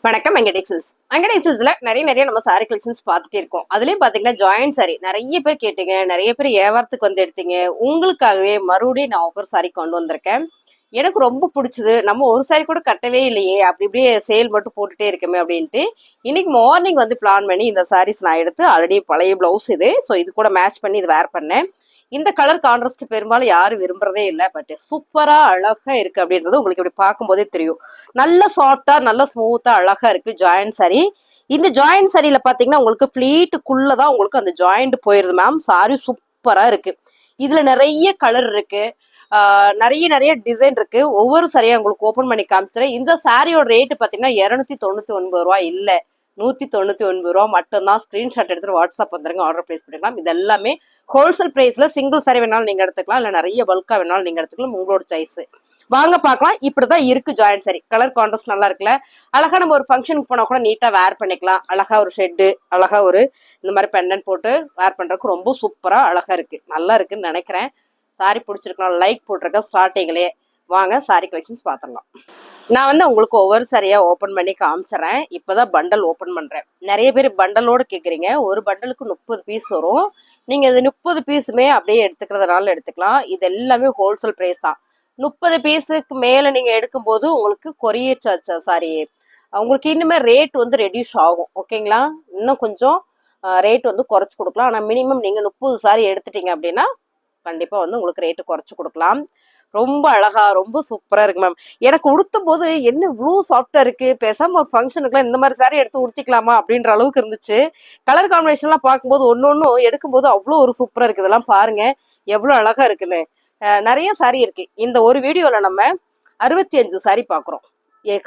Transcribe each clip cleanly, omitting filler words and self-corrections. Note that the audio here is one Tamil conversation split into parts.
வணக்கம் வெங்கடேஷன்ஸ். வெங்கடேஷன்ஸ்ல நிறைய நம்ம சாரி கலெக்ஷன்ஸ் பார்த்துட்டே இருக்கோம். அதுலயும் பாத்தீங்கன்னா ஜாயிண்ட் சாரி நிறைய பேர் கேட்டீங்க, நிறைய பேர் வியாபாரத்துக்கு வந்து எடுத்தீங்க. உங்களுக்காகவே மறுபடியும் நான் ஒரு சாரி கொண்டு வந்திருக்கேன். எனக்கு ரொம்ப பிடிச்சது. நம்ம ஒரு சாரி கூட கட்டவே இல்லையே, அப்படி இப்படியே சேல் மட்டும் போட்டுட்டே இருக்கமே அப்படின்ட்டு இன்னைக்கு மார்னிங் வந்து பிளான் பண்ணி இந்த சாரீஸ் நான் எடுத்து ஆல்ரெடி பழைய பிளவுஸ் இது. ஸோ இது கூட மேட்ச் பண்ணி இது வேர் பண்ணேன். இந்த கலர் கான்ட்ராஸ்ட் பெரும்பாலும் யாரும் விரும்புறதே இல்லை. பட் சூப்பரா அழகா இருக்கு அப்படின்றது உங்களுக்கு இப்படி பார்க்கும்போதே தெரியும். நல்ல சாஃப்டா நல்ல ஸ்மூத்தா அழகா இருக்கு ஜாயிண்ட் சாரி. இந்த ஜாயிண்ட் சாரியில பாத்தீங்கன்னா உங்களுக்கு பிளீட்டுக்குள்ளதான் உங்களுக்கு அந்த ஜாயிண்ட் போயிருது மேம். சாரி சூப்பரா இருக்கு. இதுல நிறைய கலர் இருக்கு, நிறைய டிசைன் இருக்கு. ஒவ்வொரு சாரியா உங்களுக்கு ஓபன் பண்ணி காமிச்சிடறேன். இந்த சாரியோட ரேட்டு பாத்தீங்கன்னா 299 ரூபாய் இல்ல, 199 ரூபா மட்டும்தான். ஸ்கிரீன்ஷாட் எடுத்துட்டு வாட்ஸ்அப் வந்துருங்க, ஆர்டர் பிளேஸ் பண்ணிக்கலாம். இது எல்லாமே ஹோல்சேல் பிரைஸ்ல சிங்கிள் சாரி வேணாலும் நீங்க எடுத்துக்கலாம், இல்ல நிறைய பல்கா வேணாலும் நீங்க எடுத்துக்கலாம். உங்களோட சாய்ஸ். வாங்க பார்க்கலாம். இப்படிதான் இருக்கு ஜாயிண்ட் சாரி. கலர் கான்ட்ராஸ்ட் நல்லா இருக்குல்ல. அழகா நம்ம ஒரு ஃபங்க்ஷனுக்கு போனா கூட நீட்டா வேர் பண்ணிக்கலாம். அழகா ஒரு ஷெட்டு, அழகா ஒரு இந்த மாதிரி பெண்டன் போட்டு வேர் பண்றதுக்கு ரொம்ப சூப்பரா அழகா இருக்கு. நல்லா இருக்குன்னு நினைக்கிறேன். சாரி பிடிச்சிருக்கலாம், லைக் போட்டிருக்கேன் ஸ்டார்டிங்லயே. வாங்க சாரி கலெக்ஷன்ஸ் பார்த்துடலாம். நான் வந்து உங்களுக்கு ஒவ்வொரு சாரியா ஓபன் பண்ணி காமிச்சிடறேன். இப்பதான் பண்டல் ஓபன் பண்றேன். நிறைய பேர் பண்டலோடு கேக்குறீங்க. ஒரு பண்டலுக்கு 30 பீஸ் வரும். நீங்க இது 30 பீஸுமே அப்படியே எடுத்துக்கிறதுனால எடுத்துக்கலாம். இது எல்லாமே ஹோல்சேல் பிரைஸ் தான். 30 பீஸுக்கு மேல நீங்க எடுக்கும் போது உங்களுக்கு கொரியர் சார்ஜ், சாரி, உங்களுக்கு இன்னுமே ரேட் வந்து ரெடியூஸ் ஆகும். ஓகேங்களா? இன்னும் கொஞ்சம் ரேட் வந்து குறைச்சு கொடுக்கலாம். ஆனா மினிமம் நீங்க 30 சாரி எடுத்துட்டீங்க அப்படின்னா கண்டிப்பா வந்து உங்களுக்கு ரேட்டு குறைச்சு கொடுக்கலாம். ரொம்ப அழகா ரொம்ப சூப்பரா இருக்கு மேம். எனக்கு உடுத்தும் போது என்ன இவ்வளவு சாஃப்டா இருக்கு, பேசாம ஒரு ஃபங்க்ஷனுக்குலாம் இந்த மாதிரி சாரி எடுத்து உடுத்திக்கலாமா அப்படின்ற அளவுக்கு இருந்துச்சு. கலர் காம்பினேஷன் எல்லாம் பார்க்கும்போது ஒன்னொன்னும் எடுக்கும்போது அவ்வளோ ஒரு சூப்பரா இருக்கு. இதெல்லாம் பாருங்க எவ்வளவு அழகா இருக்குன்னு. நிறைய சாரி இருக்கு. இந்த ஒரு வீடியோல நம்ம 65 சாரி பாக்குறோம்.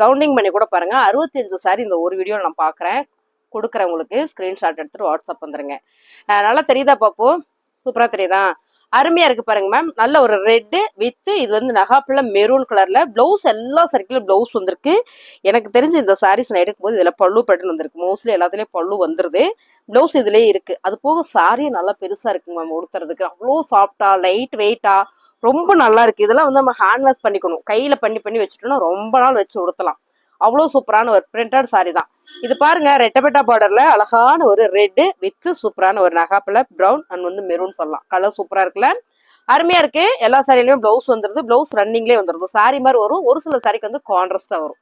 கவுண்டிங் பண்ணி கூட பாருங்க. 65 சாரி இந்த ஒரு வீடியோல நான் பாக்குறேன். கொடுக்குறேன் உங்களுக்கு. ஸ்கிரீன்ஷாட் எடுத்துட்டு வாட்ஸ்அப் வந்துருங்க. நல்லா தெரியுதா பாப்போ? சூப்பரா தெரியுதா? அருமையா இருக்கு பாருங்க மேம். நல்ல ஒரு ரெட் வித் இது வந்து நகாப்புல மெரூன் கலர்ல பிளவுஸ், எல்லா சர்க்கிளும் பிளவுஸ் வந்திருக்கு. எனக்கு தெரிஞ்சு இந்த சாரீஸ் நான் எடுக்கும்போது இதுல பல்லு பேட்டர்ன் வந்திருக்கு. மோஸ்ட்லி எல்லாத்துலயும் பல்லு வந்துருது. பிளவுஸ் இதுலயே இருக்கு. அது போக சாரி நல்லா பெருசா இருக்குங்க மேம். உடுத்துறதுக்கு அவ்வளோ சாஃப்டா லைட் வெயிட்டா ரொம்ப நல்லா இருக்கு. இதெல்லாம் வந்து நம்ம ஹேண்ட் வாஷ் பண்ணிக்கணும். கையில பண்ணி வச்சுட்டோம்னா ரொம்ப நாள் வச்சு உடுத்தலாம். அவ்வளோ சூப்பரான ஒரு பிரிண்டட் சாரி தான் இது. பாருங்க ரெட்டபெட்டா பார்டர்ல அழகான ஒரு ரெட் வித் சூப்பரான ஒரு நகாப்புல பிரவுன் அண்ட் வந்து மெரூன் சொல்லலாம். கலர் சூப்பரா இருக்குல்ல, அருமையா இருக்கு. எல்லா சாரிலையும் பிளவுஸ் வந்துருது. பிளவுஸ் ரன்னிங்லேயே வந்துருது. சாரி மாதிரி வரும். ஒரு சில சாரிக்கு வந்து கான்ட்ராஸ்டா வரும்.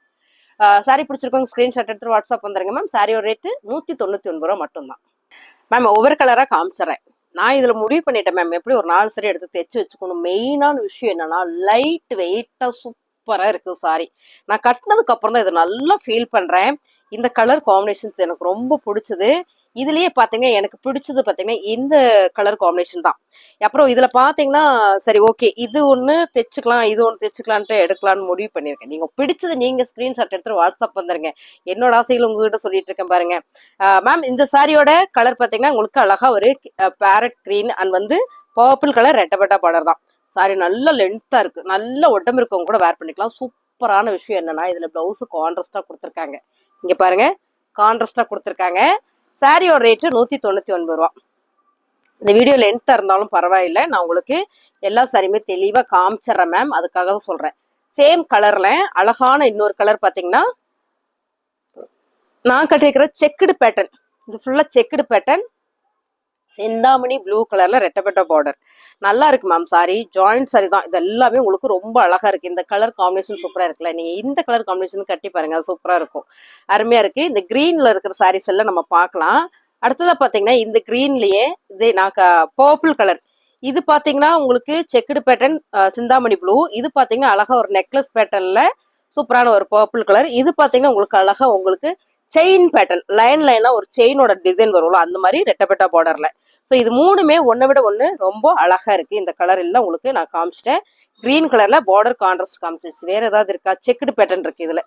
சாரி பிடிச்சிருக்கோங்க ஸ்கிரீன்ஷாட் எடுத்து வாட்ஸ்அப் வந்துருங்க மேம். சாரியோட ரேட்டு 199 ரூபா மட்டும்தான் மேம். ஒவ்வொரு கலரா காமிச்சிடறேன். நான் இதுல முடிவு பண்ணிட்டேன் மேம், எப்படி ஒரு 4 சாரி எடுத்து தைச்சு வச்சுக்கணும். மெயினான விஷயம் என்னன்னா லைட் வெயிட்டா சூப்பரா இருக்கு சாரி. நான் கட்டினதுக்கு அப்புறம் தான் இதை நல்லா ஃபீல் பண்றேன். இந்த கலர் காம்பினேஷன்ஸ் எனக்கு ரொம்ப பிடிச்சது. இதுலயே பாத்தீங்கன்னா எனக்கு பிடிச்சது பாத்தீங்கன்னா இந்த கலர் காம்பினேஷன் தான். அப்புறம் இதுல பாத்தீங்கன்னா சரி ஓகே இது ஒண்ணு தைச்சுக்கலாம், இது ஒண்ணு தைச்சுக்கலான்ட்டு எடுக்கலாம்னு முடிவு பண்ணிருக்கேன். நீங்க பிடிச்சது நீங்க ஸ்கிரீன்ஷாட் எடுத்து வாட்ஸ்அப் வந்துருங்க. என்னோட ஆசைகள் உங்ககிட்ட சொல்லிட்டு இருக்கேன் பாருங்க. மேம் இந்த சாரியோட கலர் பாத்தீங்கன்னா உங்களுக்கு அழகா ஒரு பேரட் கிரீன் அண்ட் வந்து பர்பிள் கலர் ரெட்டபெட்டா பார்டர் தான். சாரி நல்ல லென்த்தா இருக்கு. நல்ல உடம்பு இருக்கவங்க கூட வேர் பண்ணிக்கலாம். சூப்பரான விஷயம் என்னன்னா இதுல பிளவுஸ் கான்ட்ராஸ்டா கொடுத்துருக்காங்க. இங்க பாருங்க கான்ட்ராஸ்டா கொடுத்துருக்காங்க. சாரியோட ரேட்டு 199 ரூபா. இந்த வீடியோ லென்த்தா இருந்தாலும் பரவாயில்லை, நான் உங்களுக்கு எல்லா சாரியுமே தெளிவா காமிச்சிடுறேன் மேம். அதுக்காக தான் சொல்றேன். சேம் கலர்ல அழகான இன்னொரு கலர் பாத்தீங்கன்னா நான் கட்டிருக்கிற செக்குடு பேட்டர்ன். இது ஃபுல்லா செக்குடு பேட்டர்ன். செந்தாமணி ப்ளூ கலர்ல ரெட்டபெட்டா பார்டர். நல்லா இருக்கு மேம். சாரி ஜாயிண்ட் சாரி தான். இது எல்லாமே உங்களுக்கு ரொம்ப அழகா இருக்கு. இந்த கலர் காம்பினேஷன் சூப்பரா இருக்குல்ல. நீங்க இந்த கலர் காம்பினேஷன் கட்டி பாருங்க, அது சூப்பரா இருக்கும். அருமையா இருக்கு. இந்த கிரீன்ல இருக்கிற சாரீஸ் எல்லாம் நம்ம பார்க்கலாம். அடுத்ததா பாத்தீங்கன்னா இந்த கிரீன்லயே இது நான் பர்பிள் கலர். இது பாத்தீங்கன்னா உங்களுக்கு செக்குடு பேட்டர்ன் சிந்தாமணி ப்ளூ. இது பாத்தீங்கன்னா அழகா ஒரு நெக்லஸ் பேட்டர்ன்ல சூப்பரான ஒரு பர்பிள் கலர். இது பாத்தீங்கன்னா உங்களுக்கு அழகா உங்களுக்கு செயின் பேட்டர்ன் லைனா ஒரு செயினோட டிசைன் வரும்ல, அந்த மாதிரி ரெட்டபெட்டா பார்டர்ல. ஸோ இது மூணுமே ஒன்னை விட ஒன்று ரொம்ப அழகா இருக்கு. இந்த கலர் எல்லாம் உங்களுக்கு நான் காமிச்சிட்டேன். கிரீன் கலர்ல பார்டர் கான்ட்ராஸ்ட் காமிச்சிச்சு. வேற ஏதாவது இருக்கா? செக்குடு பேட்டர்ன் இருக்கு இதுல.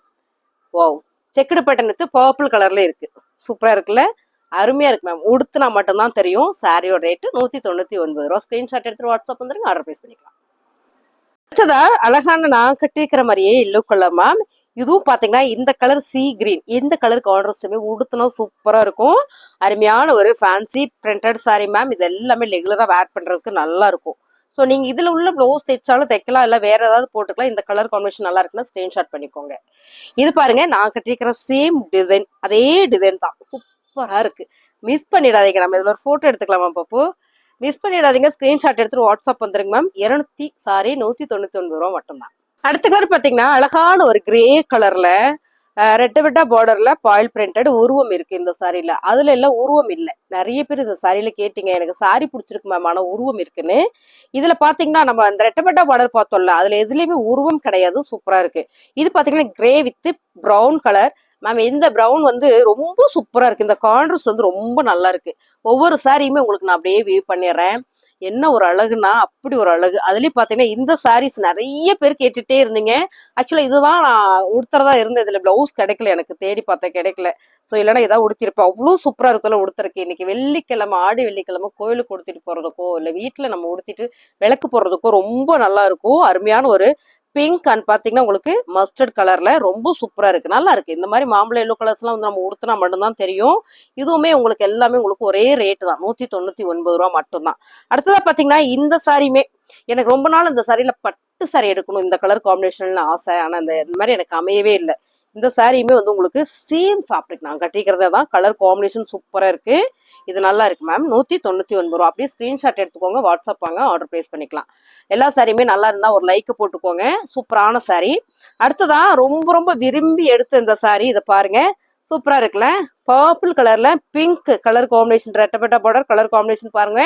Wow, checked pattern with purple கலர்ல இருக்கு. சூப்பரா இருக்குல்ல, அருமையா இருக்கு மேம். உடுத்துனா மட்டும்தான் தெரியும். சாரியோட ரேட்டு 199 ரூபா. ஸ்கிரீன்ஷாட் எடுத்து வாட்ஸ்அப் வந்துருங்க, ஆர்டர் பிளேஸ் பண்ணிக்கலாம். அடுத்ததா அழகான நான் கட்டிருக்கிற மாதிரியே எல்லோ கலர் மேம். இதுவும் பாத்தீங்கன்னா இந்த கலர் சி கிரீன். இந்த கலர் கான்ட்ராஸ்டுமே உடுத்தினா சூப்பரா இருக்கும். அருமையான ஒரு ஃபேன்சி பிரிண்டட் சாரி மேம். இது எல்லாமே ரெகுலரா வேர் பண்றதுக்கு நல்லா இருக்கும். ஸோ நீங்க இதுல உள்ள ப்ளவுஸ் தைச்சாலும் தைக்கலாம், இல்ல வேற ஏதாவது போட்டுக்கலாம். இந்த கலர் காம்பினேஷன் நல்லா இருக்குன்னா ஸ்கிரீன்ஷாட் பண்ணிக்கோங்க. இது பாருங்க, நான் கட்டிருக்கிற சேம் டிசைன், அதே டிசைன் தான், சூப்பரா இருக்கு. மிஸ் பண்ணிடாதீங்க. நம்ம இதுல ஒரு போட்டோ எடுத்துக்கலாமா பாப்பு? மிஸ் பண்ணிடாதீங்க. ஸ்கிரீன்ஷாட் எடுத்துட்டு வாட்ஸ்அப் வந்துருங்க மேம். 199 ரூபா மட்டும்தான். அடுத்த கலர் பாத்தீங்கன்னா அழகான ஒரு கிரே கலர்ல ரெட்ட வெட்டா பார்டர்ல பாயில் பிரிண்டட் உருவம் இருக்கு இந்த சாரில. அதுல எல்லாம் உருவம் இல்ல. நிறைய பேர் இந்த சாரில கேட்டீங்க, எனக்கு சாரி பிடிச்சிருக்கு மேம் ஆனா உருவம் இருக்குன்னு. இதுல பாத்தீங்கன்னா நம்ம அந்த ரெட்ட வெட்டா பார்டர் பார்த்தோம்ல, அதுல எதுலயுமே உருவம் கிடையாது. சூப்பரா இருக்கு. இது பாத்தீங்கன்னா grey with brown colour. Ma'am இந்த பிரவுன் வந்து ரொம்ப சூப்பரா இருக்கு. இந்த கான்ட்ராஸ்ட் வந்து ரொம்ப நல்லா இருக்கு. ஒவ்வொரு சாரியுமே உங்களுக்கு நான் அப்படியே வியூ பண்ணிடுறேன். என்ன ஒரு அழகுனா அப்படி ஒரு அழகு. அதுலயும் பாத்தீங்கன்னா இந்த சாரீஸ் நிறைய பேர் கேட்டுட்டே இருந்தீங்க. ஆக்சுவலா இதுதான் நான் உடுத்துறதா இருந்தது. இதுல பிளவுஸ் கிடைக்கல, எனக்கு தேடி பார்த்தா கிடைக்கல. சோ இல்லைன்னா ஏதாவது உடுத்திருப்பேன். அவ்வளவு சூப்பரா இருக்குல்ல உடுத்துறக்கு. இன்னைக்கு வெள்ளிக்கிழமை, ஆடி வெள்ளிக்கிழமை கோயிலுக்கு உடுத்திட்டு போறதுக்கோ இல்ல வீட்டுல நம்ம உடுத்திட்டு விளக்கு போடுறதுக்கோ ரொம்ப நல்லா இருக்கும். அருமையான ஒரு பிங்க் அண்ட் பாத்தீங்கன்னா உங்களுக்கு மஸ்டர்ட் கலர்ல ரொம்ப சூப்பரா இருக்கு. நல்லா இருக்கு. இந்த மாதிரி மாம்பழ எல்லோ கலர்ஸ் எல்லாம் வந்து நம்ம உடுத்தினா மட்டும்தான் தெரியும். இதுவுமே உங்களுக்கு எல்லாமே உங்களுக்கு ஒரே ரேட் தான், 199 ரூபா மட்டும்தான். அடுத்ததா பாத்தீங்கன்னா இந்த சாரியுமே எனக்கு ரொம்ப நாள் இந்த சாரியில பட்டு சாரி எடுக்கணும், இந்த கலர் காம்பினேஷன் ஆசை. ஆனா இந்த மாதிரி எனக்கு அமையவே இல்லை. இந்த சாரியுமே வந்து உங்களுக்கு சேம் ஃபேப்ரிக் நான் கட்டிக்கிறதே தான். கலர் காம்பினேஷன் சூப்பரா இருக்கு. இது நல்லா இருக்கு மேம். 199 ரூபா. அப்படியே ஸ்கிரீன்ஷாட் எடுத்துக்கோங்க, வாட்ஸ்அப் வாங்க, ஆர்டர் பிளேஸ் பண்ணிக்கலாம். எல்லா சாரியுமே நல்லா இருந்தா ஒரு லைக் போட்டுக்கோங்க. சூப்பரான சாரி. அடுத்ததா ரொம்ப ரொம்ப விரும்பி எடுத்த இந்த சாரி, இதை பாருங்க, சூப்பரா இருக்குல்ல. பர்பிள் கலர்ல பிங்க் கலர் காம்பினேஷன், ரெட்டப்பட்ட பார்டர் கலர் காம்பினேஷன் பாருங்க,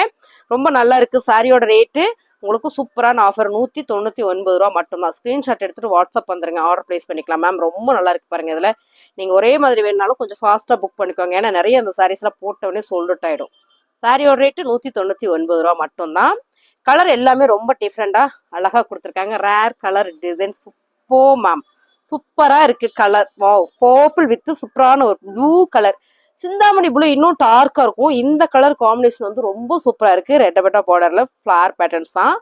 ரொம்ப நல்லா இருக்கு. சாரியோட ரேட்டு உங்களுக்கு சூப்பரான ஆஃபர், 199 ரூபா மட்டும்தான். ஸ்கிரீன்ஷாட் எடுத்துட்டு வாட்ஸ்அப் வந்துருங்க, ஆர்டர் பிளேஸ் பண்ணிக்கலாம் மேம். ரொம்ப நல்லா இருக்கு பாருங்க. இதுல நீங்க ஒரே மாதிரி வேணுனாலும் கொஞ்சம் ஃபாஸ்டா புக் பண்ணிக்கோங்க. ஏன்னா நிறைய அந்த சாரீஸ் எல்லாம் போட்ட உடனே சோல்ட் அவுட் ஆயிடும். சாரியோட ரேட்டு 199 ரூபா மட்டும்தான். கலர் எல்லாமே ரொம்ப டிஃப்ரெண்டா அழகா கொடுத்துருக்காங்க. Rare colour design super ma'am. சூப்பரா இருக்கு கலர். வாவ், பர்பிள் வித் சூப்பரான ஒரு ப்ளூ கலர். சிந்தாமணி ப்ளூ இன்னும் டார்க்கா இருக்கும். இந்த கலர் காம்பினேஷன் வந்து ரொம்ப சூப்பரா இருக்கு. ரெட்டபெட்டா பார்டர்ல ஃபிளவர் பேட்டர்ன்ஸ் தான்.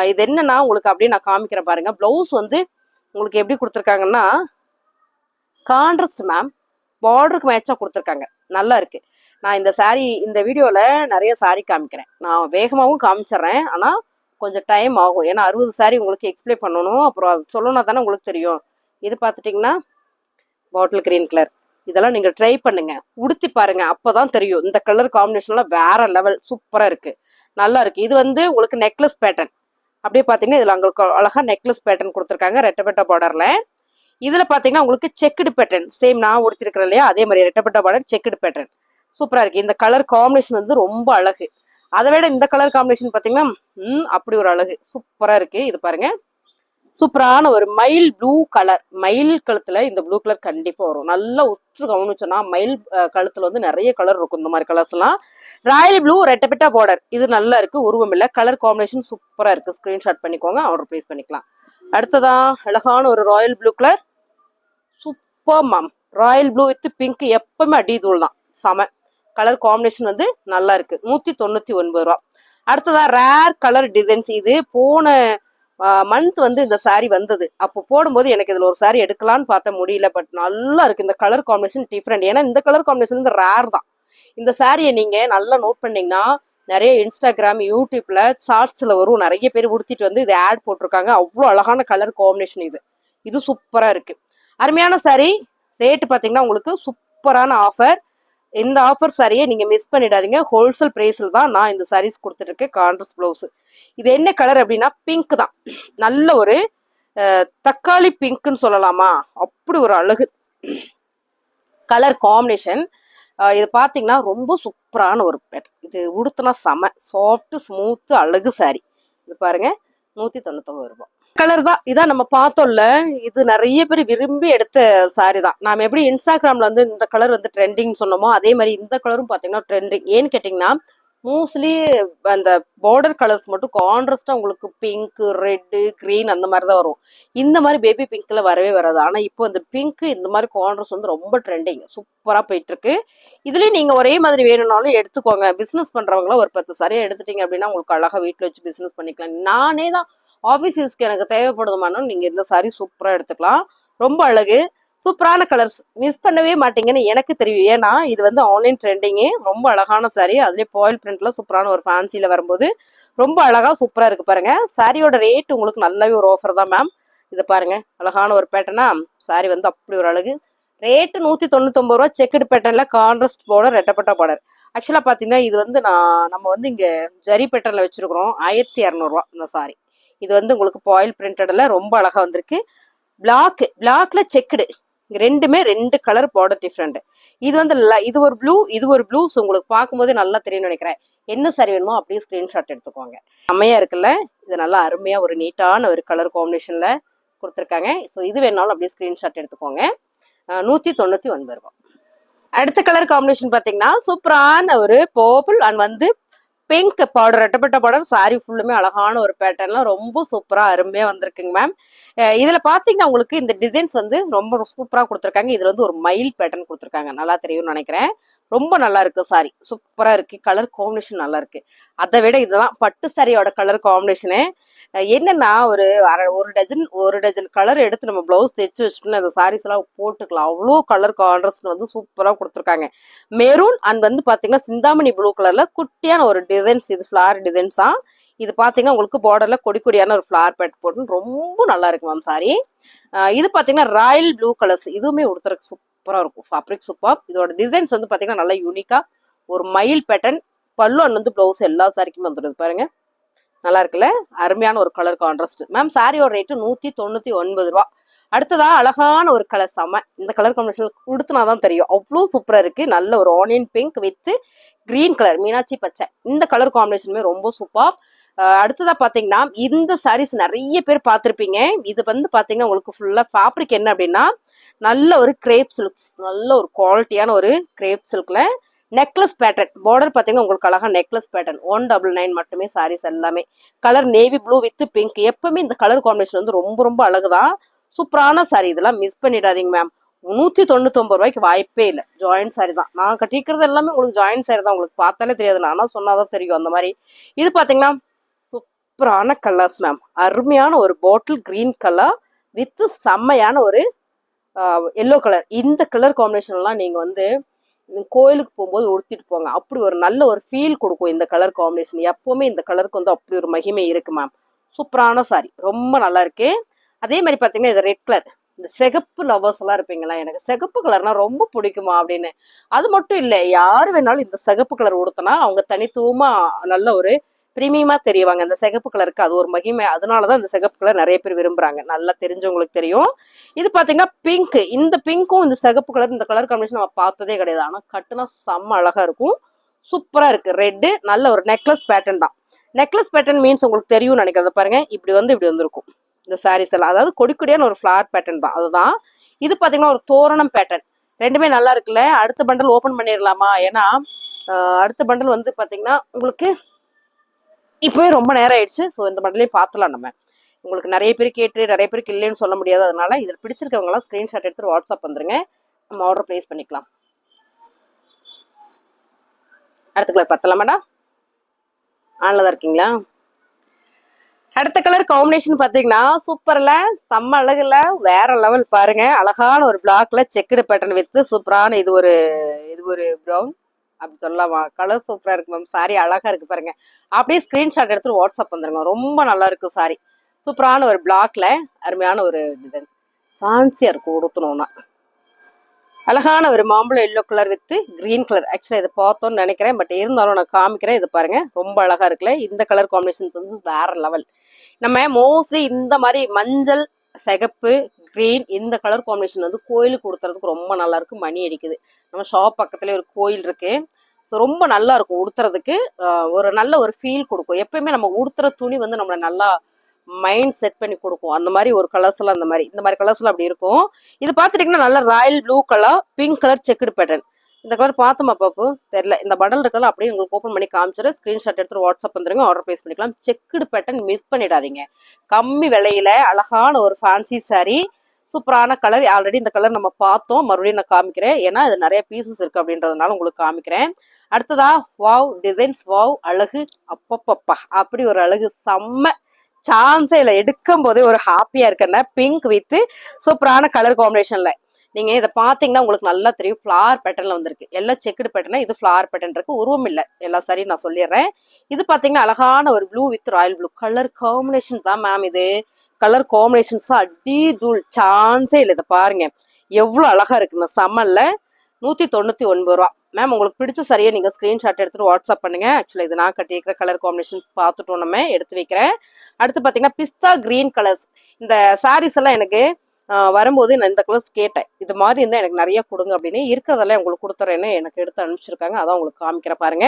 இது என்னன்னா உங்களுக்கு அப்படியே நான் காமிக்கிறேன் பாருங்க. பிளவுஸ் வந்து உங்களுக்கு எப்படி கொடுத்துருக்காங்கன்னா கான்ட்ராஸ்ட் மேம், பார்டருக்கு மேட்சா கொடுத்துருக்காங்க. நல்லா இருக்கு. நான் இந்த சாரி இந்த வீடியோல நிறைய சாரி காமிக்கிறேன். நான் வேகமாவும் காமிச்சிடுறேன், ஆனா கொஞ்சம் டைம் ஆகும். ஏன்னா 60 சாரி உங்களுக்கு எக்ஸ்பிளைன் பண்ணணும். அப்புறம் அது சொல்லணும் தானே உங்களுக்கு தெரியும். இது பார்த்துட்டீங்கன்னா பாட்டில் கிரீன் கலர். இதெல்லாம் நீங்க ட்ரை பண்ணுங்க, உடுத்தி பாருங்க, அப்பதான் தெரியும். இந்த கலர் காம்பினேஷன்ல வேற லெவல் சூப்பரா இருக்கு, நல்லா இருக்கு. இது வந்து உங்களுக்கு நெக்லஸ் பேட்டர்ன். அப்படியே பாத்தீங்கன்னா இதுல உங்களுக்கு அழகா நெக்லஸ் பேட்டர்ன் கொடுத்துருக்காங்க ரெட்டபெட்டா பார்டர்ல. இதுல பாத்தீங்கன்னா உங்களுக்கு செக்குடு பேட்டர்ன், சேம் நான் உடுத்திருக்கிறேன் இல்லையா, அதே மாதிரி ரெட்டபெட்டா பார்டர் செக்குடு பேட்டர்ன் சூப்பரா இருக்கு. இந்த கலர் காம்பினேஷன் வந்து ரொம்ப அழகு. அதை விட இந்த கலர் காம்பினேஷன் பாத்தீங்கன்னா அப்படி ஒரு அழகு, சூப்பரா இருக்கு. இது பாருங்க, சூப்பரான ஒரு மயில் ப்ளூ கலர். மயில் கழுத்துல இந்த ப்ளூ கலர் கண்டிப்பா வரும். நல்லா உற்று கவனிச்சோன்னா மயில் கழுத்துல வந்து நிறைய கலர் இருக்கும். இந்த மாதிரி கலர்ஸ் எல்லாம் ராயல் ப்ளூ ரெட்டபெட்டா பார்டர். இது நல்லா இருக்கு, உருவம் இல்ல. கலர் காம்பினேஷன் சூப்பரா இருக்கு. ஸ்கிரீன்ஷாட் பண்ணிக்கோங்க, ஆர்டர் பிளேஸ் பண்ணிக்கலாம். அடுத்ததா அழகான ஒரு Royal blue colour. Super ma'am. Royal blue with pink எப்பவுமே அடி தூள் தான், செம. கலர் காம்பினேஷன் வந்து நல்லா இருக்கு. 199 ரூபா. அடுத்ததா ரேர் கலர் டிசைன்ஸ். இது போன மந்த் வந்து இந்த சாரி வந்தது. அப்போ போடும்போது எனக்கு இதுல ஒரு சாரி எடுக்கலான்னு பார்த்த முடியல. பட் நல்லா இருக்கு. இந்த கலர் காம்பினேஷன் டிஃப்ரெண்ட். ஏன்னா இந்த கலர் காம்பினேஷன் வந்து ரேர் தான். இந்த சாரியை நீங்க நல்லா நோட் பண்ணீங்கன்னா நிறைய இன்ஸ்டாகிராம் யூடியூப்ல ஷார்ட்ஸ்ல வரும். நிறைய பேர் உடுத்திட்டு வந்து இது ஆட் போட்டிருக்காங்க. அவ்வளோ அழகான கலர் காம்பினேஷன். இது சூப்பரா இருக்கு. அருமையான சாரி. ரேட்டு பாத்தீங்கன்னா உங்களுக்கு சூப்பரான ஆஃபர். இந்த ஆஃபர் சாரியை நீங்க மிஸ் பண்ணிடாதீங்க. ஹோல்சேல் பிரைஸ்ல தான் நான் இந்த சாரீஸ் கொடுத்துட்டு இருக்கேன். Contrast blouse. இது என்ன கலர் அப்படின்னா பிங்க் தான். நல்ல ஒரு தக்காளி பிங்க்னு சொல்லலாமா, அப்படி ஒரு அழகு கலர் காம்பினேஷன். இது பாத்தீங்கன்னா ரொம்ப சூப்பரான ஒரு பேட்டர். இது உடுத்துனா செம சாஃப்ட் ஸ்மூத் அழகு சாரி. இது பாருங்க, 199 ரூபாய். கலர் தான் இதான் நம்ம பார்த்தோம்ல. இது நிறைய பேர் விரும்பி எடுத்த சாரி தான். நாம எப்படி இன்ஸ்டாகிராம்ல வந்து இந்த கலர் வந்து ட்ரெண்டிங் சொன்னோமோ அதே மாதிரி இந்த கலரும் பாத்தீங்கன்னா ட்ரெண்டிங். ஏன்னு கேட்டீங்கன்னா மோஸ்ட்லி அந்த பார்டர் கலர்ஸ் மட்டும் கான்ட்ராஸ்டா உங்களுக்கு பிங்க், ரெட்டு, கிரீன் அந்த மாதிரி தான் வரும். இந்த மாதிரி பேபி பிங்க்ல வரவே வராது. ஆனா இப்போ இந்த பிங்க் இந்த மாதிரி கான்ட்ராஸ்ட் வந்து ரொம்ப ட்ரெண்டிங், சூப்பரா போயிட்டு இருக்கு. இதுலயும் நீங்க ஒரே மாதிரி வேணும்னாலும் எடுத்துக்கோங்க. பிசினஸ் பண்றவங்களாம் ஒரு 10 சாரியா எடுத்துட்டீங்க அப்படின்னா உங்களுக்கு அழகா வீட்டுல வச்சு பிசினஸ் பண்ணிக்கலாம். நானே தான் ஆபீஸ் யூஸ்க்கு எனக்கு தேவைப்படுதுமானு நீங்க இந்த சாரி சூப்பரா எடுத்துக்கலாம். ரொம்ப அழகு. சூப்பரான கலர்ஸ், மிஸ் பண்ணவே மாட்டீங்கன்னு எனக்கு தெரியும். ஏன்னா இது வந்து ஆன்லைன் ட்ரெண்டிங்கு, ரொம்ப அழகான சாரி. அதுலயே பாயில் பிரிண்ட்ல சூப்பரான ஒரு ஃபேன்சில வரும்போது ரொம்ப அழகா சூப்பரா இருக்கு பாருங்க. சாரியோட ரேட் உங்களுக்கு நல்லாவே ஒரு ஆஃபர் தான் மேம். இதை பாருங்க, அழகான ஒரு பேட்டர்னா சாரி வந்து அப்படி ஒரு அழகு. ரேட்டு 199 ரூபா. செக்குடு பேட்டர்ல கான்ட்ராஸ்ட் பார்டர், ரெட்டப்பட்ட பார்டர். ஆக்சுவலா பாத்தீங்கன்னா இது வந்து நம்ம வந்து இங்க ஜரி பேட்டர்ல வச்சிருக்கிறோம். 1200 ரூபா இந்த சாரி. இது வந்து உங்களுக்கு பாயில் பிரிண்டட்ல ரொம்ப அழகா வந்திருக்கு. பிளாக்ல செக்குடு, ரெண்டுமே ரெண்டு கலர் பார்டர் டிஃப்ரெண்ட். இது வந்து இது ஒரு ப்ளூ, இது ஒரு ப்ளூ. உங்களுக்கு பார்க்கும்போதே நல்லா தெரியும்னு நினைக்கிறேன். என்ன சாரி வேணுமோ அப்படியே ஸ்கிரீன்ஷாட் எடுத்துக்கோங்க. செம்மையா இருக்குல்ல, இது நல்லா அருமையா ஒரு நீட்டான ஒரு கலர் காம்பினேஷன்ல கொடுத்துருக்காங்க. ஸோ இது வேணாலும் அப்படியே ஸ்கிரீன்ஷாட் எடுத்துக்கோங்க. 199 ரூபாய். அடுத்த கலர் காம்பினேஷன் பாத்தீங்கன்னா சூப்பரான ஒரு பர்பிள் அண்ட் வந்து பிங்க் பார்டர், ரெட்டப்பட்ட பார்டர். சாரி ஃபுல்லுமே அழகான ஒரு பேட்டர்ன்ல ரொம்ப சூப்பரா அருமையா வந்திருக்குங்க மேம். இதுல பாத்தீங்கன்னா உங்களுக்கு இந்த டிசைன்ஸ் வந்து ரொம்ப சூப்பரா கொடுத்துருக்காங்க. இதுல வந்து ஒரு மயில் பேட்டர்ன் கொடுத்துருக்காங்க, நல்லா தெரியும்னு நினைக்கிறேன். ரொம்ப நல்லா இருக்கு சாரி, சூப்பரா இருக்கு. கலர் காம்பினேஷன் நல்லா இருக்கு. அதை விட இதுதான் பட்டு சாரியோட கலர் காம்பினேஷனு. என்னன்னா ஒரு டஜன் கலர் எடுத்து நம்ம பிளவுஸ் தைச்சு வச்சுட்டு அந்த சாரீஸ் எல்லாம் போட்டுக்கலாம். அவ்வளோ கலர் கான்ட்ராஸ்ட் வந்து சூப்பரா கொடுத்துருக்காங்க. மெரூன் அண்ட் வந்து பாத்தீங்கன்னா சிந்தாமணி ப்ளூ கலர்ல குட்டியான ஒரு டிசைன்ஸ், இது ஃபிளார் டிசைன்ஸ் தான். இது பாத்தீங்கன்னா உங்களுக்கு பார்டர்ல கொடி கொடியான ஒரு ஃபிளார் பேட் போட்டு ரொம்ப நல்லா இருக்கு மேம் சாரி. இது பாத்தீங்கன்னா ராயல் ப்ளூ கலர்ஸ், இதுவுமே ஒருத்தருக்கு சூப்பரா இருக்கும். Fabric super. இதோட டிசைன்ஸ் வந்து பாத்தீங்கன்னா நல்லா யூனிக்கா ஒரு மயில் பேட்டர்ன். பல்லு அண்ட் வந்து பிளவுஸ் எல்லா சாரிக்குமே வந்துடுது பாருங்க, நல்லா இருக்குல்ல, அருமையான ஒரு கலர் கான்ட்ராஸ்ட் மேம். சாரியோட ரேட்டு 199 ரூபா. அடுத்ததா அழகான ஒரு கலர், செம்ம. இந்த கலர் காம்பினேஷன் கொடுத்துனாதான் தெரியும், அவ்வளோ சூப்பரா இருக்கு. நல்ல ஒரு onion pink with green colour, Meenakshi பச்சை. இந்த கலர் காம்பினேஷனுமே ரொம்ப சூப்பர். அடுத்ததா பாத்தீங்கன்னா இந்த சாரீஸ் நிறைய பேர் பார்த்திருப்பீங்க. இது வந்து பாத்தீங்கன்னா உங்களுக்கு ஃபுல்லா ஃபேப்ரிக் என்ன அப்படின்னா நல்ல ஒரு கிரேப் சில்க், நல்ல ஒரு குவாலிட்டியான ஒரு கிரேப் சில்க்ல நெக்லஸ் பேட்டர்ன். பார்டர் பாத்தீங்கன்னா உங்களுக்கு அழகா நெக்லஸ் பேட்டர்ன். 199 மட்டுமே சாரீஸ் எல்லாமே. Colour navy blue with pink. எப்பவுமே இந்த கலர் காம்பினேஷன் வந்து ரொம்ப ரொம்ப அழகுதான். சூப்பரான சாரி, இதெல்லாம் மிஸ் பண்ணிடாதீங்க மேம். 199 ரூபாய்க்கு வாய்ப்பே இல்லை. ஜாயின்ட் சாரி தான் நான் கட்டிக்கிறது, எல்லாமே உங்களுக்கு ஜாயின்ட் சாரி தான். உங்களுக்கு பார்த்தாலே தெரியாது, நானா சொன்னாதான் தெரியும் அந்த மாதிரி. இது பாத்தீங்கன்னா சூப்பரான கலர்ஸ் மேம். அருமையான ஒரு பாட்டில் கிரீன் கலர் வித் செம்மையான ஒரு எல்லோ கலர். இந்த கலர் காம்பினேஷன் எல்லாம் நீங்க வந்து கோயிலுக்கு போகும்போது உடுத்திட்டு போங்க, அப்படி ஒரு நல்ல ஒரு ஃபீல் கொடுக்கும் இந்த கலர் காம்பினேஷன். எப்பவுமே இந்த கலருக்கு வந்து அப்படி ஒரு மகிமை இருக்கு மேம். சூப்பரான சாரி, ரொம்ப நல்லா இருக்கு. அதே மாதிரி பாத்தீங்கன்னா இது ரெட் கலர். இந்த சிகப்பு லவர்ஸ் எல்லாம் இருப்பீங்களா, எனக்கு சிகப்பு கலர்னா ரொம்ப பிடிக்குமா அப்படின்னு. அது மட்டும் இல்லை, யாரு வேணாலும் இந்த சிகப்பு கலர் உடுத்தினா அவங்க தனித்துவமா நல்ல ஒரு பிரீமியமா தெரியவாங்க. இந்த சிகப்பு கலருக்கு அது ஒரு மகிமை. அதனாலதான் இந்த சிகப்பு கலர் நிறைய பேர் விரும்புறாங்க, நல்லா தெரிஞ்சவங்களுக்கு தெரியும். இது பாத்தீங்கன்னா பிங்க். இந்த பிங்க்கும் இந்த சிகப்பு கலர், இந்த கலர் காம்பினேஷன் நம்ம பார்த்ததே கிடையாது. ஆனா கட்டுனா செம்ம அழகா இருக்கும், சூப்பரா இருக்கு. ரெட்டு நல்ல ஒரு நெக்லஸ் பேட்டர்ன் தான். நெக்லஸ் பேட்டர்ன் மீன்ஸ் உங்களுக்கு தெரியும் நினைக்கிறத பாருங்க, இப்படி வந்து இப்படி வந்திருக்கும் இந்த சாரீஸ் எல்லாம். அதாவது கொடிக்கொடியான ஒரு ஃபிளார் பேட்டர்ன் தான், அதுதான். இது பாத்தீங்கன்னா ஒரு தோரணம் பேட்டர்ன். ரெண்டுமே நல்லா இருக்குல்ல. அடுத்த பண்டல் ஓபன் பண்ணிடலாமா? ஏன்னா அடுத்த பண்டல் வந்து பாத்தீங்கன்னா உங்களுக்கு இப்பவே ரொம்ப நேரம் ஆயிடுச்சு. ஸோ இந்த பண்டலையும் பார்த்துலாம் நம்ம. உங்களுக்கு நிறைய பேர் கேட்டு நிறைய பேருக்கு இல்லைன்னு சொல்ல முடியாது. அதனால இதில் பிடிச்சிருக்கவங்க எல்லாம் ஸ்கிரீன்ஷாட் எடுத்து வாட்ஸ்அப் வந்துருங்க, நம்ம ஆர்டர் பிளேஸ் பண்ணிக்கலாம். அடுத்த கலர் பார்த்தலாம் மேடம், ஆன்ல தான் இருக்கீங்களா? அடுத்த கலர் காம்பினேஷன் பாத்தீங்கன்னா சூப்பர்ல, செம்ம அழகுல, வேற லெவல் பாருங்க. அழகான ஒரு பிளாக்ல செக்குடு பேட்டர்ன் வித்து சூப்பரான இது ஒரு ப்ரௌன் அப்படி சொல்லலாமா? கலர் சூப்பரா இருக்கு மேம். சாரி அழகா இருக்கு பாருங்க. அப்படியே ஸ்கிரீன்ஷாட் எடுத்து வாட்ஸ்அப் வந்துருங்க, ரொம்ப நல்லா இருக்கு சாரி. சூப்பரான ஒரு பிளாக்ல அருமையான ஒரு டிசைன், ஃபேன்சியா இருக்கும் உடுத்தணும்னா. அழகான ஒரு மாம்பழம் yellow colour with green colour. ஆக்சுவலா இதை பார்த்தோன்னு நினைக்கிறேன், பட் இருந்தாலும் நான் காமிக்கிறேன். இது பாருங்க, ரொம்ப அழகா இருக்குல்ல. இந்த கலர் காம்பினேஷன்ஸ் வந்து வேற லெவல். நம்ம மோஸ்ட்லி இந்த மாதிரி மஞ்சள், சிகப்பு, கிரீன் இந்த கலர் காம்பினேஷன் வந்து கோயிலுக்கு கொடுத்துறதுக்கு ரொம்ப நல்லா இருக்கு. மணி அடிக்குது. நம்ம ஷாப் பக்கத்துல ஒரு கோயில் இருக்கு. ஸோ ரொம்ப நல்லா இருக்கும் உடுத்துறதுக்கு. ஒரு நல்ல ஒரு ஃபீல் கொடுக்கும். எப்பயுமே நம்ம உடுத்துற துணி வந்து நம்மளை நல்லா மைண்ட் செட் பண்ணி கொடுக்கும். அந்த மாதிரி ஒரு கலர்ஸ் எல்லாம் இந்த மாதிரி கலர்ஸ் எல்லாம் அப்படி இருக்கும். இது பாத்துட்டீங்கன்னா நல்ல Royal blue colour, pink colour checked pattern. இந்த கலர் பார்த்தோமா பாப்பு தெரியல. இந்த பண்டல் இருக்கலாம், அப்படியே உங்களுக்கு ஓப்பன் பண்ணி காமிச்சிட்டு ஸ்கிரீன்ஷாட் எடுத்து வாட்ஸ்அப் வந்துருங்க, ஆர்டர் பிளேஸ் பண்ணிக்கலாம். செக்குடு பேட்டர்ன் மிஸ் பண்ணிடாதீங்க. கம்மி விலையில அழகான ஒரு ஃபேன்சி சாரி, சூப்பரான கலர். ஆல்ரெடி இந்த கலர் நம்ம பார்த்தோம், மறுபடியும் நான் காமிக்கிறேன். ஏன்னா இது நிறைய பீசஸ் இருக்கு அப்படின்றதுனால உங்களுக்கு காமிக்கிறேன். அடுத்ததா வாவ் டிசைன்ஸ், வாவ் அழகு, அப்பப்பப்பா அப்படி ஒரு அழகு, செம்ம சான்ஸே இல்லை. எடுக்கும் போதே ஒரு ஹாப்பியா இருக்குன்னா பிங்க் வித் சூப்பரான கலர் காம்பினேஷன்ல நீங்க இதை பாத்தீங்கன்னா உங்களுக்கு நல்லா தெரியும், ஃபிளார் பேட்டர்ன்ல வந்திருக்கு. எல்லாம் செக்குடு பேட்டர்னா, இது ஃபிளார் பேட்டர்ன் இருக்கு. உருவம் இல்ல, எல்லா சாரியும் நான் சொல்லிடுறேன். இது பாத்தீங்கன்னா அழகான ஒரு blue with Royal blue colour combination தான் மேம். இது கலர் காம்பினேஷன்ஸ் அடி தூள் சான்ஸே இல்லை. இதை பாருங்க எவ்வளவு அழகா இருக்குங்க, சம்மல்ல. 199 ரூபா மேம். உங்களுக்கு பிடிச்ச சரியா நீங்க ஸ்கிரீன்ஷாட் எடுத்துட்டு வாட்ஸ்அப் பண்ணுங்க. ஆக்சுவலா இது நான் கட்டியிருக்கிற கலர் காம்பினேஷன் பார்த்துட்டோம், நம்ம எடுத்து வைக்கிறேன். அடுத்து பாத்தீங்கன்னா பிஸ்தா கிரீன் கலர்ஸ். இந்த சாரீஸ் எல்லாம் எனக்கு வரும்போது நான் இந்த கலர்ஸ் கேட்டேன், இது மாதிரி இருந்தா எனக்கு நிறைய கொடுங்க அப்படின்னு. இருக்கிறதெல்லாம் உங்களுக்கு கொடுத்துறேன்னு எனக்கு எடுத்து அனுப்பிச்சிருக்காங்க. அதான் உங்களுக்கு காமிக்கிற பாருங்க,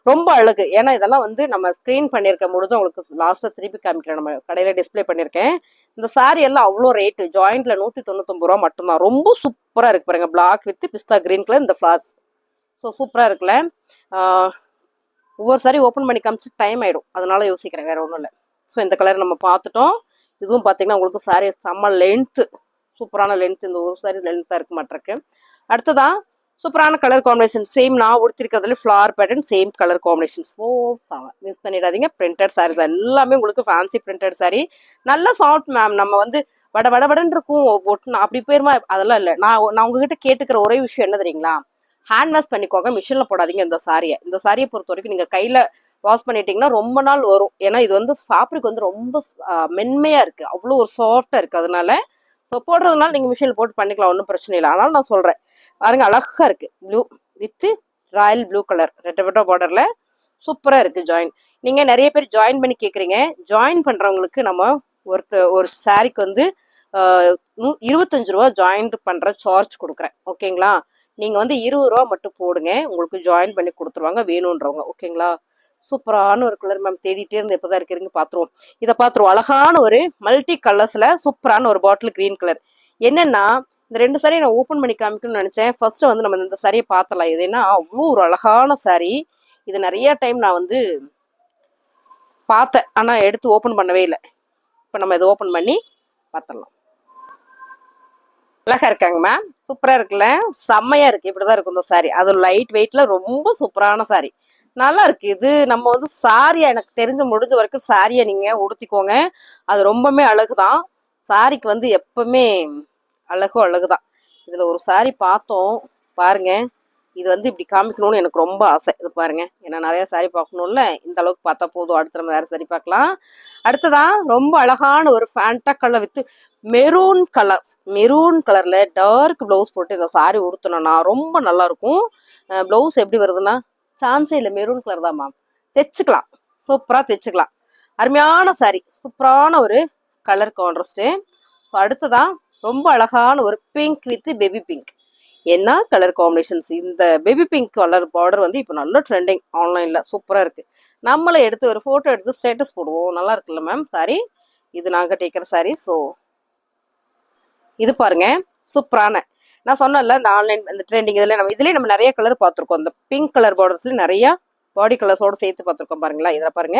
ரொம்ப அழகு. ஏன்னா இதெல்லாம் வந்து நம்ம ஸ்கிரீன் பண்ணிருக்க முடிஞ்சு உங்களுக்கு லாஸ்ட்ல திருப்பி காமிக்கிறேன். நம்ம கடையில டிஸ்பிளே பண்ணிருக்கேன். இந்த சாரி எல்லாம் அவ்வளோ ரேட்டு, ஜாயிண்ட்ல 199 ரூபா மட்டும்தான். ரொம்ப சூப்பரா இருக்கு பாருங்க, black with pista green colour இந்த ஃபிளார்ஸ். ஸோ சூப்பரா இருக்குல்ல. ஒவ்வொரு சாரி ஓப்பன் பண்ணி காமிச்சு டைம் ஆயிடும், அதனால யோசிக்கிறேன், வேற ஒன்றும் இல்லை. ஸோ இந்த கலர் நம்ம பார்த்துட்டோம். இதுவும் பார்த்தீங்கன்னா உங்களுக்கு சாரி செம்ம லென்த்து, சூப்பரான லென்த். இந்த ஒரு சாரி லென்த்தாக இருக்க மாட்டிருக்கு. அடுத்ததான் சூப்பரான கலர் காம்பினேஷன், சேம் நான் உடுத்திருக்கிறதுல floral pattern, same colour combinations. ஓ சாவா மிஸ் பண்ணிடாதீங்க. பிரிண்டட் சாரீஸ் எல்லாமே உங்களுக்கு ஃபேன்சி பிரிண்டட் சாரி, நல்ல சாஃப்ட் மேம். நம்ம வந்து வட வடன்னு இருக்கும் ஒட்டுனா அப்படி போயிருமா, அதெல்லாம் இல்லை. நான் உங்ககிட்ட கேட்டுக்கிற ஒரே விஷயம் என்ன தெரியுங்களா, ஹேண்ட் வாஷ் பண்ணிக்கோங்க, மிஷின்ல போடாதீங்க. இந்த சாரியை பொறுத்த வரைக்கும் நீங்க கையில வாஷ் பண்ணிட்டீங்கன்னா ரொம்ப நாள் வரும். ஏன்னா இது வந்து ஃபேப்ரிக் வந்து ரொம்ப மென்மையா இருக்கு, அவ்வளோ ஒரு சாஃப்டா இருக்கு. அதனால ஸோ போடுறதுனால நீங்க மிஷினில் போட்டு பண்ணிக்கலாம், ஒன்றும் பிரச்சனை இல்லை. அதனால நான் சொல்றேன் பாருங்க, அழகா இருக்கு. Blue with Royal blue colour ரெட்டை பார்டர்ல சூப்பரா இருக்கு. ஜாயின் நீங்க நிறைய பேர் ஜாயின் பண்ணி கேக்குறீங்க. ஜாயின் பண்றவங்களுக்கு நம்ம ஒரு சாரிக்கு வந்து 25 ரூபா ஜாயின் பண்ற சார்ஜ் கொடுக்குறேன், ஓகேங்களா. நீங்க வந்து 20 ரூபா மட்டும் போடுங்க, உங்களுக்கு ஜாயின் பண்ணி கொடுத்துருவாங்க வேணும்ன்றவங்க, ஓகேங்களா. சூப்பரான ஒரு கலர் மேம், தேடிட்டே இருந்து எப்பதான் இருக்கிறீங்க பாத்துருவோம். இதை பாத்துருவோம். அழகான ஒரு மல்டி கலர்ஸ்ல சூப்பரான ஒரு பாட்டில் கிரீன் கலர். என்னன்னா இந்த ரெண்டு சாரியை நான் ஓப்பன் பண்ணி காமிக்கணும்னு நினைச்சேன். ஃபர்ஸ்ட் வந்து நம்ம இந்த சாரியை பார்த்தலாம். இது என்ன அவ்வளோ ஒரு அழகான சாரி. இது நிறைய டைம் நான் வந்து பார்த்தேன், ஆனா எடுத்து ஓப்பன் பண்ணவே இல்லை. இப்போ நம்ம இதை ஓப்பன் பண்ணி பார்த்துடலாம். அழகா இருக்காங்க மேம், சூப்பரா இருக்குல்ல, செம்மையா இருக்கு. இப்படிதான் இருக்கும் இந்த சாரி. அது லைட் வெயிட்ல ரொம்ப சூப்பரான சாரி, நல்லா இருக்கு. இது நம்ம வந்து சாரியா, எனக்கு தெரிஞ்ச முடிஞ்ச வரைக்கும் சாரியா நீங்க உடுத்திக்கோங்க, அது ரொம்பவுமே அழகுதான். சாரிக்கு வந்து எப்பவுமே அழகுதான். இதுல ஒரு சாரி பார்த்தோம் பாருங்க, இது வந்து இப்படி காமிக்கணும்னு எனக்கு ரொம்ப ஆசை. இது பாருங்க, ஏன்னா நிறைய சாரி பார்க்கணும்ல, இந்த அளவுக்கு பார்த்தா போதும். அடுத்த நம்ம வேற சாரி பார்க்கலாம். அடுத்ததான் ரொம்ப அழகான ஒரு ஃபேண்டா கலர் வித் மெரூன் கலர்ல டார்க் பிளவுஸ் போட்டு இந்த சாரி உடுத்தணும்னா ரொம்ப நல்லா இருக்கும். பிளவுஸ் எப்படி வருதுன்னா சான்ஸே இல்லை, மெரூன் கலர் தான் மேம். தைச்சுக்கலாம், சூப்பரா தைச்சுக்கலாம். அருமையான சாரி, சூப்பரான ஒரு கலர் கான்ட்ராஸ்ட். ஸோ அடுத்ததான் ரொம்ப அழகான ஒரு பிங்க் வித் பேபி பிங்க். என்ன கலர் காம்பினேஷன்ஸ். இந்த பேபி பிங்க் கலர் பார்டர் வந்து இப்போ நல்ல ட்ரெண்டிங் ஆன்லைன்ல, சூப்பரா இருக்கு. நம்மளை எடுத்து ஒரு போட்டோ எடுத்து ஸ்டேட்டஸ் போடுவோம், நல்லா இருக்குல்ல மேம் சாரி. இது நாங்க டேக்கிற சாரி. ஸோ இது பாருங்க, சூப்பரான, நான் சொன்னல இந்த ஆன்லைன் இந்த ட்ரெண்டிங் இதுலயே நம்ம நிறைய கலர் பார்த்துருக்கோம். இந்த பிங்க் கலர் பார்டர்ஸ்ல நிறைய பாடி கலர்ஸோட சேர்த்து பார்த்துருக்கோம் பாருங்களா. இதில் பாருங்க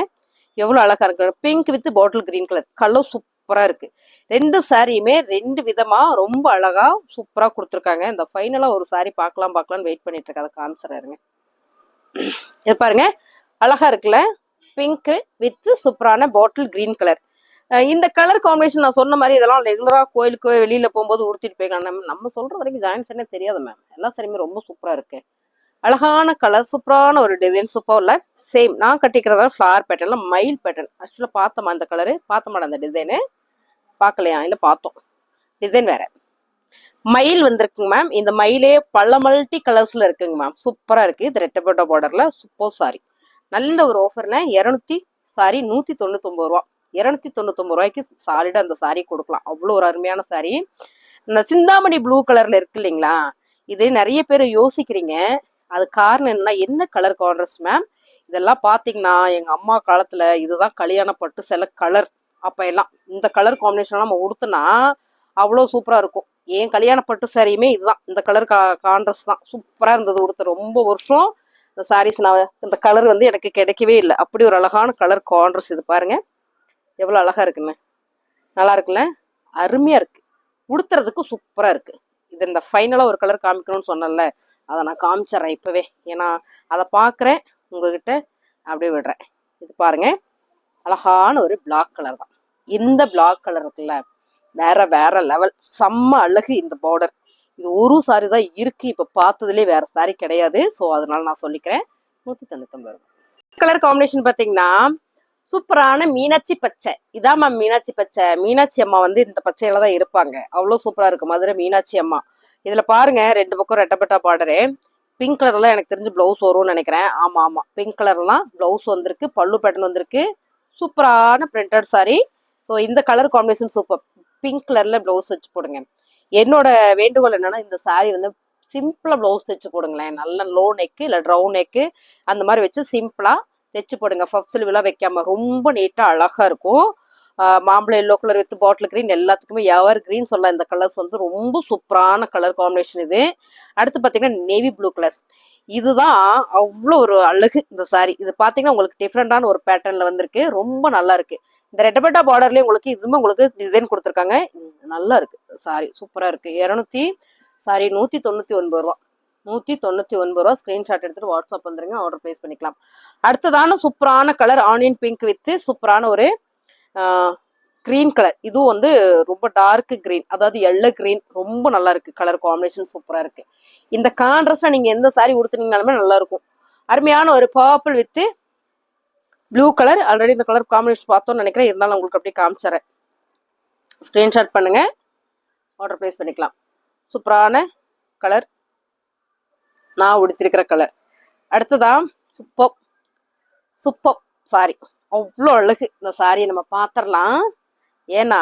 எவ்வளவு அழகா இருக்கு, pink with bottle green colour சூப்பரா இருக்கு. ரெண்டு சாரியுமே ரெண்டு விதமா ரொம்ப அழகா சூப்பரா கொடுத்துருக்காங்க. இந்த ஃபைனலா ஒரு சாரி பார்க்கலாம்னு வெயிட் பண்ணிட்டு இருக்கேன், அதை காமிச்சிடுறேங்க. இது பாருங்க அழகா இருக்குல்ல, பிங்க் வித் சூப்பரான பாட்டில் கிரீன் கலர். இந்த கலர் காம்பினேஷன் நான் சொன்ன மாதிரி இதெல்லாம் ரெகுலரா கோயிலுக்கு வெளியில போகும்போது உடுத்திட்டு போய்க்கலாம். நம்ம சொல்ற வரைக்கும் ஜாயின்ஸ் என்ன தெரியாது மேம், எல்லா சாரியுமே ரொம்ப சூப்பரா இருக்கு. அழகான கலர், சூப்பரான ஒரு டிசைன், சூப்பர்ல. சேம் நான் கட்டிக்கிறதால ஃபிளார் பேட்டர்ன்ல மயில் பேட்டர்ன். ஆக்சுவலா பார்த்தோமா அந்த கலரு, பார்த்த மாட்டேன் அந்த டிசைனு, பார்க்கலையா இல்லை பார்த்தோம், டிசைன் வேற. மயில் வந்திருக்குங்க மேம். இந்த மயிலே பல மல்டி கலர்ஸ்ல இருக்குங்க மேம், சூப்பரா இருக்கு. இது ரெட்டப்பட்ட பார்டர்ல சூப்பர் சாரி, நல்ல ஒரு ஆஃபர்ல 199 ரூபா. 299 ரூபாய்க்கு சாலிடா அந்த சாரி கொடுக்கலாம், அவ்வளோ ஒரு அருமையான சாரி. இந்த சிந்தாமணி ப்ளூ கலர்ல இருக்கு இல்லைங்களா, இது நிறைய பேர் யோசிக்கிறீங்க. அது காரணம் என்ன கலர் கான்ட்ராஸ்ட் மேம். இதெல்லாம் பாத்தீங்கன்னா எங்க அம்மா காலத்துல இதுதான் கல்யாண பட்டு சில கலர். அப்ப எல்லாம் இந்த கலர் காம்பினேஷன் நம்ம உடுத்துனா அவ்வளவு சூப்பரா இருக்கும். ஏன் கல்யாண பட்டு சாரியுமே இதுதான், இந்த கலர் கான்ட்ராஸ்ட் தான், சூப்பரா இருந்தது உடுத்த. ரொம்ப வருஷம் இந்த சாரீஸ் நான் இந்த கலர் வந்து எனக்கு கிடைக்கவே இல்லை, அப்படி ஒரு அழகான கலர் கான்ட்ராஸ்ட். இது பாருங்க எவ்வளவு அழகா இருக்குன்னு, நல்லா இருக்குல்ல, அருமையா இருக்கு, உடுத்துறதுக்கு சூப்பரா இருக்கு. இது இந்த ஃபைனலா ஒரு கலர் காமிக்கணும்னு சொன்னேன்ல, அதை நான் காமிச்சிடறேன் இப்பவே. ஏன்னா அதை பாக்குறேன் உங்ககிட்ட அப்படியே விடுறேன். இது பாருங்க அழகான ஒரு பிளாக் கலர் தான். இந்த பிளாக் கலர் இருக்குல்ல, வேற லெவல், செம்ம அழகு. இந்த பார்டர் இது ஒரு சாரி தான் இருக்கு, இப்ப பார்த்ததுலேயே வேற சாரி கிடையாது. ஸோ அதனால நான் சொல்லிக்கிறேன். 199 ரூபாய். கலர் காம்பினேஷன் பாத்தீங்கன்னா சூப்பரான மீனாட்சி பச்சை. இதான் மேம் மீனாட்சி பச்சை. மீனாட்சி அம்மா வந்து இந்த பச்சையில தான் இருப்பாங்க. அவ்வளவு சூப்பரா இருக்கு மதுரை மீனாட்சி அம்மா. இதுல பாருங்க 2 பக்கம் ரெட்டப்பட்டா பார்டரு. பிங்க் கலர்லாம் எனக்கு தெரிஞ்சு பிளவுஸ் வரும்னு நினைக்கிறேன். ஆமா ஆமா, பிங்க் கலர்லாம் பிளவுஸ் வந்திருக்கு, பல்லு பேட்டர்ன் வந்திருக்கு. சூப்பரான பிரிண்டட் சாரி. ஸோ இந்த கலர் காம்பினேஷன் சூப்பர். பிங்க் கலர்ல பிளவுஸ் வச்சு போடுங்க. என்னோட வேண்டுகோள் என்னன்னா, இந்த சாரி வந்து சிம்பிளா பிளவுஸ் தைச்சு போடுங்களேன். நல்ல லோ நெக்கு இல்ல ட்ரவுன் நெக்கு அந்த மாதிரி வச்சு சிம்பிளா தைச்சு போடுங்க. ஃபப் ஸ்லீவ்லாம் வைக்காம ரொம்ப நீட்டா அழகா இருக்கும். மாம்பழம் yellow colour with bottle green எல்லாத்துக்குமே எவர் கிரீன் சொல்லலாம். இந்த கலர்ஸ் வந்து ரொம்ப சூப்பரான கலர் காம்பினேஷன் இது. அடுத்து பாத்தீங்கன்னா நேவி ப்ளூ கலர்ஸ். இதுதான் அவ்வளோ ஒரு அழகு இந்த சாரி. இது பாத்தீங்கன்னா உங்களுக்கு டிஃப்ரெண்டான ஒரு பேட்டர்ன்ல வந்திருக்கு, ரொம்ப நல்லா இருக்கு. இந்த ரெட்டபெட்டா பார்டர்லயே உங்களுக்கு இதுவுமே உங்களுக்கு டிசைன் கொடுத்துருக்காங்க. நல்லா இருக்கு சாரி, சூப்பரா இருக்கு. 199 ரூபா. 199 ரூபா. ஸ்கிரீன்ஷாட் எடுத்துட்டு வாட்ஸ்அப் வந்துருங்க, ஆர்டர் பிளேஸ் பண்ணிக்கலாம். அடுத்ததான சூப்பரான கலர் ஆனியன் பிங்க் வித் சூப்பரான ஒரு கிரீன் கலர். இதுவும் வந்து ரொம்ப டார்க் கிரீன், அதாவது எல்லோ கிரீன். ரொம்ப நல்லா இருக்கு கலர் காம்பினேஷன், சூப்பரா இருக்கு. இந்த கான்ட்ராஸ்ட்ல நீங்க எந்த சாரி உடுத்துனீங்கனாலுமே நல்லா இருக்கும். அருமையான ஒரு purple with blue colour. Already இந்த கலர் காம்பினேஷன் பார்த்தோம்னு நினைக்கிறேன், இருந்தாலும் உங்களுக்கு அப்படியே காமிச்சறேன். ஸ்கிரீன்ஷாட் பண்ணுங்க, ஆர்டர் பிளேஸ் பண்ணிக்கலாம். சூப்பரான கலர், நான் உடுத்திருக்கிற கலர். அடுத்ததான் சூப்பர் சூப்பர் சாரி. அவ்வளோ அழகு இந்த சாரியை நம்ம பார்த்துடலாம். ஏன்னா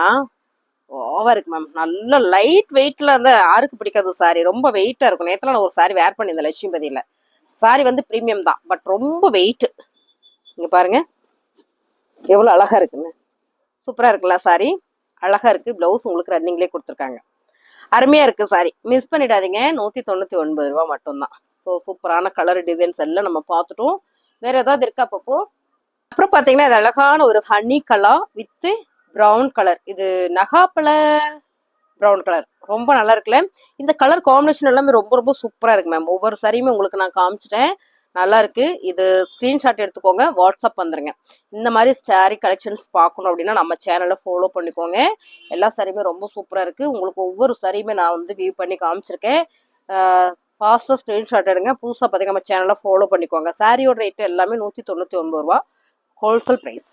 ஓவா இருக்கு மேம். நல்ல லைட் வெயிட்ல வந்து யாருக்கு பிடிக்காது சாரி, ரொம்ப வெயிட்டா இருக்கும். நேத்துல நான் ஒரு சாரி வேர் பண்ணியிருந்தேன் லட்சுமிபதியில. சாரி வந்து ப்ரீமியம் தான், பட் ரொம்ப வெயிட். இங்க பாருங்க எவ்வளவு அழகா இருக்குன்னு. சூப்பரா இருக்குல்ல சாரி, அழகா இருக்கு. பிளவுஸ் உங்களுக்கு ரன்னிங்லேயே கொடுத்துருக்காங்க. அருமையா இருக்கு சாரி, மிஸ் பண்ணிடாதீங்க. 199 ரூபா மட்டும்தான். ஸோ சூப்பரான கலர் டிசைன்ஸ் எல்லாம் நம்ம பார்த்துட்டோம். வேற ஏதாவது இருக்கா அப்பப்போ? அப்புறம் பாத்தீங்கன்னா இது அழகான ஒரு honey colour with brown colour. இது நகாப்பழ ப்ரௌன் கலர், ரொம்ப நல்லா இருக்குல்ல. இந்த கலர் காம்பினேஷன் எல்லாமே ரொம்ப ரொம்ப சூப்பரா இருக்கு மேம். ஒவ்வொரு சாரியுமே உங்களுக்கு நான் காமிச்சிட்டேன், நல்லா இருக்கு. இது ஸ்கிரீன்ஷாட் எடுத்துக்கோங்க, வாட்ஸ்அப் வந்துருங்க. இந்த மாதிரி சாரி கலெக்ஷன்ஸ் பார்க்கணும் அப்படின்னா நம்ம சேனலை ஃபாலோ பண்ணிக்கோங்க. எல்லா சாரியுமே ரொம்ப சூப்பரா இருக்கு. உங்களுக்கு ஒவ்வொரு சாரியுமே நான் வந்து வியூ பண்ணி காமிச்சிருக்கேன். ஃபாஸ்ட்டாக ஸ்கிரீன்ஷாட் எடுங்க. புதுசாக பார்த்தீங்கன்னா நம்ம சேனலை ஃபாலோ பண்ணிக்கோங்க. சாரியோட ரேட்டு எல்லாமே 199 ரூபா ஹோல்சேல் ப்ரைஸ்.